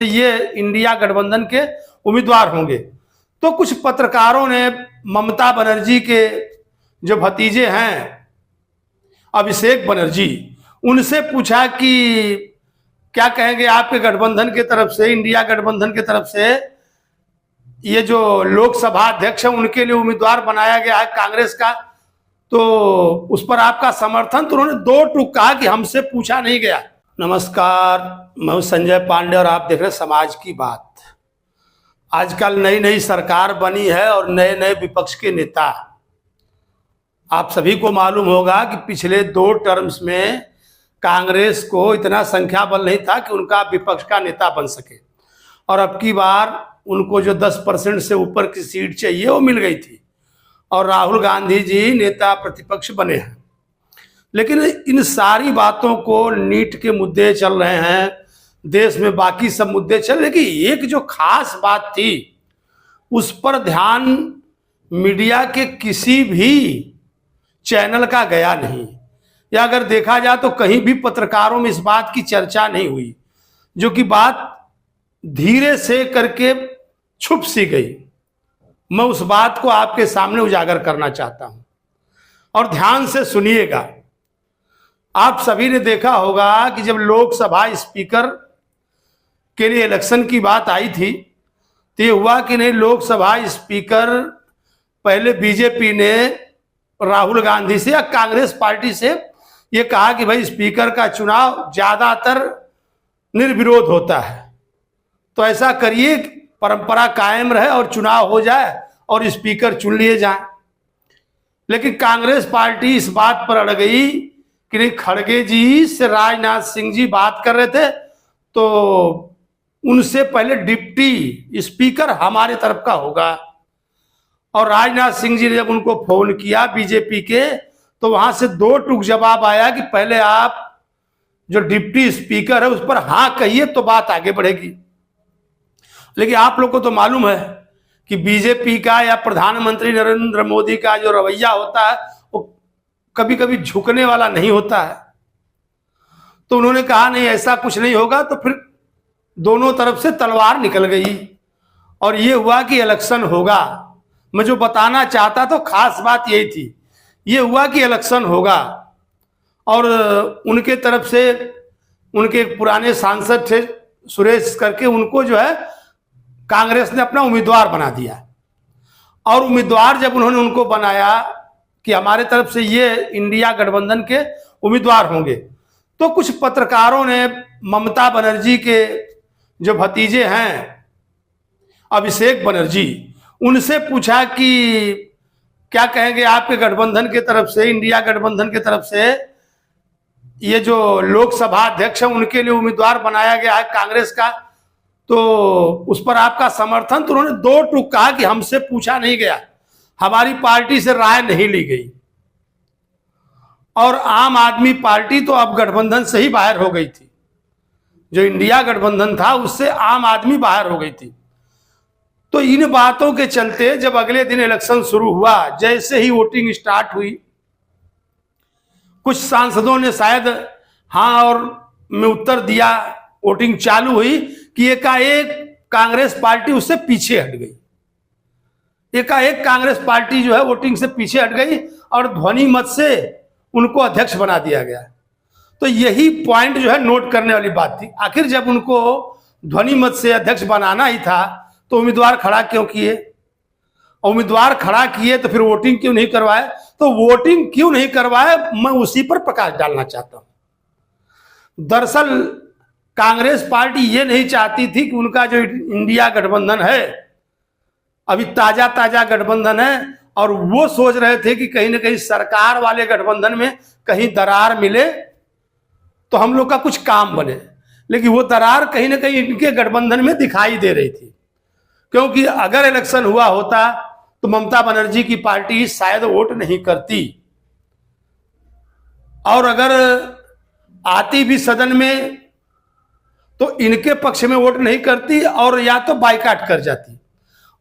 ये इंडिया गठबंधन के उम्मीदवार होंगे। तो कुछ पत्रकारों ने ममता बनर्जी के जो भतीजे हैं अभिषेक बनर्जी, उनसे पूछा कि क्या कहेंगे आपके गठबंधन की तरफ से, इंडिया गठबंधन की तरफ से ये जो लोकसभा अध्यक्ष है उनके लिए उम्मीदवार बनाया गया है कांग्रेस का, तो उस पर आपका समर्थन। तो उन्होंने दो टूक कहा कि हमसे पूछा नहीं गया। नमस्कार, मैं संजय पांडे और आप देख रहे हैं समाज की बात। आजकल नई नई सरकार बनी है और नए नए विपक्ष के नेता। आप सभी को मालूम होगा कि पिछले 2 टर्म्स में कांग्रेस को इतना संख्या बल नहीं था कि उनका विपक्ष का नेता बन सके, और अब की बार उनको जो 10% से ऊपर की सीट चाहिए वो मिल गई थी और राहुल गांधी जी नेता प्रतिपक्ष बने हैं। लेकिन इन सारी बातों को, नीट के मुद्दे चल रहे हैं, देश में बाकी सब मुद्दे चल रहे, लेकिन एक जो खास बात थी उस पर ध्यान मीडिया के किसी भी चैनल का गया नहीं, या अगर देखा जाए तो कहीं भी पत्रकारों में इस बात की चर्चा नहीं हुई, जो कि बात धीरे से करके छुप सी गई। मैं उस बात को आपके सामने उजागर करना चाहता हूं और ध्यान से सुनिएगा। आप सभी ने देखा होगा कि जब लोकसभा स्पीकर के लिए इलेक्शन की बात आई थी तो ये हुआ कि नहीं, लोकसभा स्पीकर पहले बीजेपी ने राहुल गांधी से या कांग्रेस पार्टी से ये कहा कि भाई स्पीकर का चुनाव ज्यादातर निर्विरोध होता है, तो ऐसा करिए परंपरा कायम रहे और चुनाव हो जाए और स्पीकर चुन लिए जाए। लेकिन कांग्रेस पार्टी इस बात पर अड़ गई कि नहीं, खड़गे जी से राजनाथ सिंह जी बात कर रहे थे तो उनसे पहले डिप्टी स्पीकर हमारे तरफ का होगा। और राजनाथ सिंह जी ने जब उनको फोन किया बीजेपी के, तो वहां से 2 टूक जवाब आया कि पहले आप जो डिप्टी स्पीकर है उस पर हाँ कहिए तो बात आगे बढ़ेगी। लेकिन आप लोग को तो मालूम है कि बीजेपी का या प्रधानमंत्री नरेंद्र मोदी का जो रवैया होता है वो कभी कभी झुकने वाला नहीं होता है। तो उन्होंने कहा नहीं ऐसा कुछ नहीं होगा, तो फिर दोनों तरफ से तलवार निकल गई और ये हुआ कि इलेक्शन होगा। मैं जो बताना चाहता तो खास बात यही थी, ये हुआ कि इलेक्शन होगा और उनके तरफ से उनके एक पुराने सांसद थे सुरेश करके, उनको जो है कांग्रेस ने अपना उम्मीदवार बना दिया। और उम्मीदवार जब उन्होंने उनको बनाया कि हमारे तरफ से ये इंडिया गठबंधन के उम्मीदवार होंगे, तो कुछ पत्रकारों ने ममता बनर्जी के जो भतीजे हैं अभिषेक बनर्जी, उनसे पूछा कि क्या कहेंगे आपके गठबंधन की तरफ से, इंडिया गठबंधन की तरफ से ये जो लोकसभा अध्यक्ष है उनके लिए उम्मीदवार बनाया गया है कांग्रेस का, तो उस पर आपका समर्थन। तो उन्होंने 2 टूक कहा कि हमसे पूछा नहीं गया, हमारी पार्टी से राय नहीं ली गई। और आम आदमी पार्टी तो अब गठबंधन से ही बाहर हो गई थी, जो इंडिया गठबंधन था उससे आम आदमी बाहर हो गई थी। तो इन बातों के चलते जब अगले दिन इलेक्शन शुरू हुआ, जैसे ही वोटिंग स्टार्ट हुई, कुछ सांसदों ने शायद हाँ और में उत्तर दिया, वोटिंग चालू हुई कि एकाएक कांग्रेस पार्टी उससे पीछे हट गई। एकाएक कांग्रेस पार्टी जो है वोटिंग से पीछे हट गई और ध्वनि मत से उनको अध्यक्ष बना दिया गया। तो यही पॉइंट जो है नोट करने वाली बात थी। आखिर जब उनको ध्वनि मत से अध्यक्ष बनाना ही था तो उम्मीदवार खड़ा क्यों किए, उम्मीदवार खड़ा किए तो फिर वोटिंग क्यों नहीं करवाए। तो वोटिंग क्यों नहीं करवाए, मैं उसी पर प्रकाश डालना चाहता हूं। दरअसल कांग्रेस पार्टी ये नहीं चाहती थी कि उनका जो इंडिया गठबंधन है अभी ताजा ताजा गठबंधन है, और वो सोच रहे थे कि कहीं ना कहीं सरकार वाले गठबंधन में कहीं दरार मिले तो हम लोग का कुछ काम बने। लेकिन वो दरार कहीं ना कहीं इनके गठबंधन में दिखाई दे रही थी, क्योंकि अगर इलेक्शन हुआ होता तो ममता बनर्जी की पार्टी शायद वोट नहीं करती, और अगर आती भी सदन में तो इनके पक्ष में वोट नहीं करती और या तो बाइकाट कर जाती,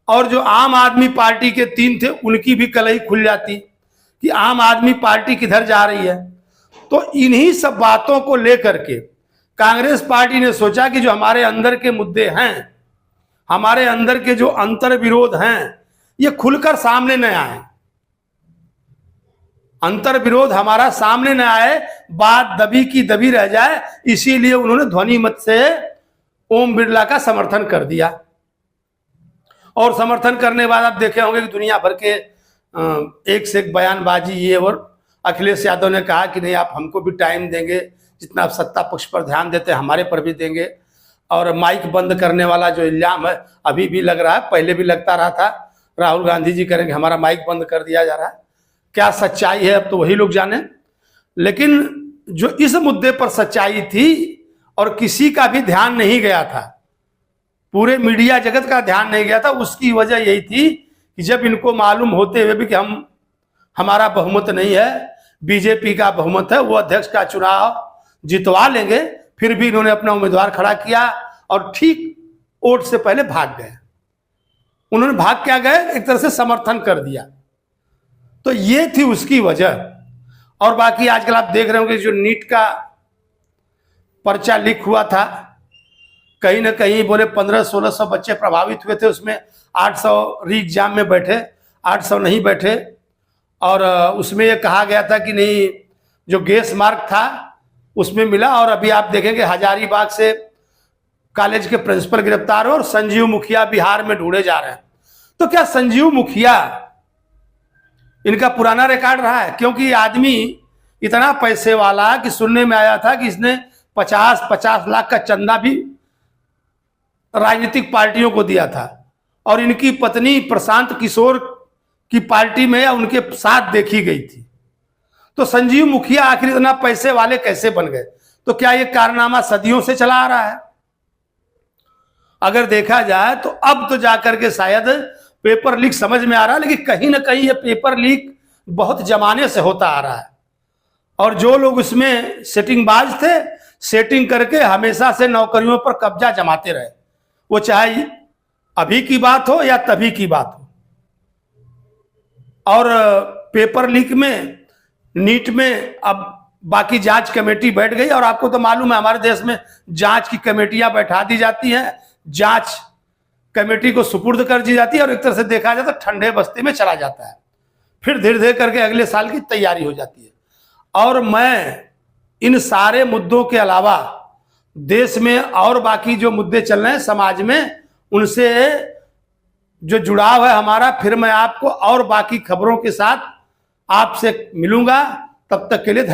और जो आम आदमी पार्टी के 3 थे उनकी भी कलही खुल जाती कि आम आदमी पार्टी किधर जा रही है। तो इन्हीं सब बातों को लेकर के कांग्रेस पार्टी ने सोचा कि जो हमारे अंदर के मुद्दे हैं, हमारे अंदर के जो अंतर विरोध हैं, ये खुलकर सामने न आए, अंतर विरोध हमारा सामने न आए, बात दबी की दबी रह जाए, इसीलिए उन्होंने ध्वनि मत से ओम बिरला का समर्थन कर दिया। और समर्थन करने के बाद आप देखे होंगे कि दुनिया भर के एक से एक बयानबाजी ये, और अखिलेश यादव ने कहा कि नहीं, आप हमको भी टाइम देंगे, जितना आप सत्ता पक्ष पर ध्यान देते हैं हमारे पर भी देंगे। और माइक बंद करने वाला जो इल्जाम है अभी भी लग रहा है, पहले भी लगता रहा था, राहुल गांधी जी करेंगे हमारा माइक बंद कर दिया जा रहा है। क्या सच्चाई है अब तो वही लोग जाने। लेकिन जो इस मुद्दे पर सच्चाई थी और किसी का भी ध्यान नहीं गया था, पूरे मीडिया जगत का ध्यान नहीं गया था, उसकी वजह यही थी कि जब इनको मालूम होते हुए भी कि हमारा बहुमत नहीं है, बीजेपी का बहुमत है, वो अध्यक्ष का चुनाव जितवा लेंगे, फिर भी इन्होंने अपना उम्मीदवार खड़ा किया और ठीक वोट से पहले भाग गए। उन्होंने भाग क्या गए, एक तरह से समर्थन कर दिया। तो ये थी उसकी वजह। और बाकी आजकल आप देख रहे होंगे जो नीट का पर्चा लीक हुआ था, कहीं ना कहीं बोले 1500-1600 बच्चे प्रभावित हुए थे, उसमें 800 री एग्जाम में बैठे, 800 नहीं बैठे। और उसमें यह कहा गया था कि नहीं, जो गेस मार्क था उसमें मिला। और अभी आप देखेंगे हजारीबाग से कॉलेज के प्रिंसिपल गिरफ्तार हो और संजीव मुखिया बिहार में ढूंढे जा रहे हैं। तो क्या संजीव मुखिया इनका पुराना रिकॉर्ड रहा है? क्योंकि ये आदमी इतना पैसे वाला कि सुनने में आया था कि इसने 50-50 लाख का चंदा भी राजनीतिक पार्टियों को दिया था, और इनकी पत्नी प्रशांत किशोर की पार्टी में या उनके साथ देखी गई थी। तो संजीव मुखिया आखिर इतना पैसे वाले कैसे बन गए? तो क्या ये कारनामा सदियों से चला आ रहा है? अगर देखा जाए तो अब तो जाकर के शायद पेपर लीक समझ में आ रहा है, लेकिन कहीं ना कहीं ये पेपर लीक बहुत जमाने से होता आ रहा है। और जो लोग उसमें सेटिंगबाज थे, सेटिंग करके हमेशा से नौकरियों पर कब्जा जमाते रहे, वो चाहे अभी की बात हो या तभी की बात हो। और पेपर लीक में, नीट में अब बाकी जांच कमेटी बैठ गई। और आपको तो मालूम है हमारे देश में जांच की कमेटियां बैठा दी जाती हैं, जांच कमेटी को सुपुर्द कर दी जाती है, और एक तरह से देखा जाए तो ठंडे बस्ती में चला जाता है। फिर धीरे धीरे करके अगले साल की तैयारी हो जाती है। और मैं इन सारे मुद्दों के अलावा देश में और बाकी जो मुद्दे चल रहे हैं समाज में, उनसे जो जुड़ाव है हमारा, फिर मैं आपको और बाकी खबरों के साथ आपसे मिलूंगा। तब तक के लिए धन्यवाद।